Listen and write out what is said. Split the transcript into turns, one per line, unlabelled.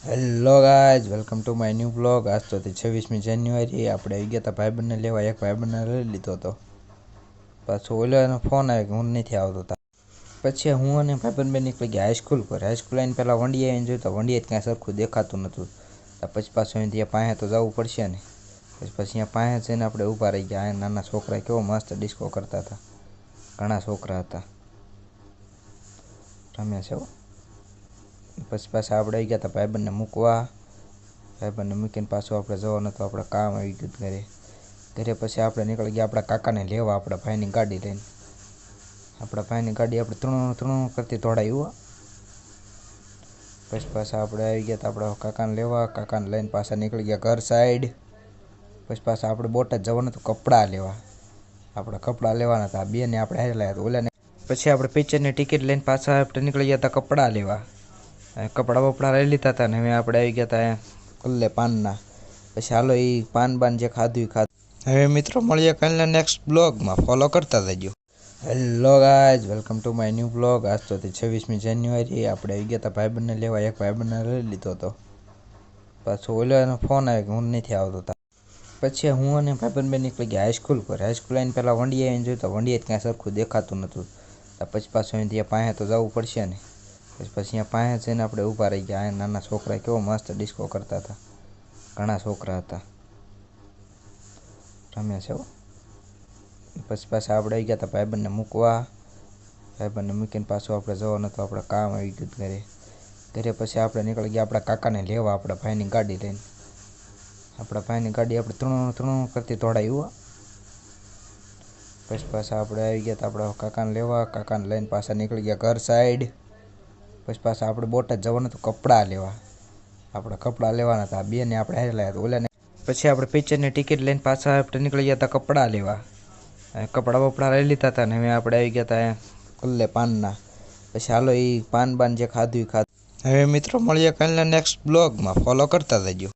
Hello guys, welcome to my new blog. આજ તો 26મી જાન્યુઆરી આપણે આવી ગયા હતા ભાઈબંધને લેવા। એક ભાઈબંધને લઈ લીધો હતો, પાછો ઓલાનો ફોન આવ્યો કે હું નથી આવતો। પછી હું અને ભાઈબંધ બે નીકળી ગયા હાઈસ્કૂલ પર। હાઈસ્કૂલ આવીને પહેલાં વંડિયા આવીને જોયું તો વંડિયા કાંઈ સરખું દેખાતું નહોતું। પછી પાછું અહીં ત્યાં પાસે તો જવું પડશે ને। પછી અહીંયા પાસે જઈને આપણે ઊભા રહી ગયા। આ નાના છોકરા કેવો મસ્ત ડિસ્કો કરતા હતા, ઘણા છોકરા હતા, રમ્યા છે। પછી પાછા આપણે આવી ગયા હતા ભાઈબંધને મૂકવા। ભાઈબંધને મૂકીને પાછું આપણે જવાનું હતું, આપણે કામ આવી ગયું ઘરે। પછી આપણે નીકળી ગયા આપણા કાકાને લેવા, આપણા ભાઈની ગાડી લઈને। આપણા ભાઈની ગાડી આપણે ત્રણું ત્રણું કરતી દોડાવી હો। પછી પાછા આપણે આવી ગયા હતા આપણા કાકાને લેવા। કાકાને લઈને પાછા નીકળી ગયા ઘર સાઈડ। પછી પાછા આપણે બોટાદ જવાનું હતું કપડાં લેવા। આપણે કપડાં લેવાના હતા, બેને આપણે હારે લાવ્યા હતા ઓલાને। પછી આપણે પિક્ચરની ટિકિટ લઈને પાછા આપણે નીકળી ગયા હતા કપડાં લેવા। કપડાં બપડા લઈ લીધા હતા ને હવે આપણે આવી ગયા હતા કલ્લે પાનના। પછી હાલો એ પાન બાન જે ખાધું એ ખાધું। હવે મિત્રો મળીએ કાલના નેક્સ્ટ બ્લોગમાં, ફોલો કરતા જજો। Hello guys, welcome to my new blog. આજ તો 26મી જાન્યુઆરી આપણે આવી ગયા હતા ભાઈબંધને લેવા। એક ભાઈબંધને લઈ લીધો હતો, પાછો ઓલાનો ફોન આવ્યો કે હું નથી આવતો। પછી હું અને ભાઈબંધ બે નીકળી ગયા હાઈસ્કૂલ પર। હાઈસ્કૂલ આવીને પહેલાં વંડિયા આવીને જોયું તો વંડિયા કાંઈ સરખું દેખાતું નહોતું। પછી પાછું અહીં ત્યાં પાસે તો જવું પડશે ને। પછી અહીંયા પાસે જઈને આપણે ઊભા રહી ગયા। આ નાના છોકરા કેવો મસ્ત ડિસ્કો કરતા હતા, ઘણા છોકરા હતા, રમ્યા છે। પછી પાછા આપણે આવી ગયા હતા ભાઈબંધને મૂકવા। ભાઈબંધને મૂકીને પાછું આપણે જવાનું હતું, આપણે કામ આવી ગયું ઘરે। પછી આપણે નીકળી ગયા આપણા કાકાને લેવા, આપણા ભાઈની ગાડી લઈને। આપણા ભાઈની ગાડી આપણે ત્રણું ત્રણું કરતી દોડાવી હો। પછી પાછા આપણે આવી ગયા હતા આપણા કાકાને લેવા। કાકાને લઈને પાછા નીકળી ગયા ઘર સાઈડ। પછી પાછા આપણે બોટાદ જવાનું હતું કપડાં લેવા। આપણે કપડાં લેવાના હતા, બેને આપણે હારે લાવ્યા હતા ઓલાને। પછી આપણે પિક્ચરની ટિકિટ લઈને પાછા આપણે નીકળી ગયા હતા કપડાં લેવા। કપડાં બપડા લઈ લીધા હતા ને હવે આપણે આવી ગયા હતા કલ્લે પાનના। પછી હાલો એ પાન બાન જે ખાધું એ ખાધું। હવે મિત્રો મળીએ કાલના નેક્સ્ટ બ્લોગમાં, ફોલો કરતા જજો।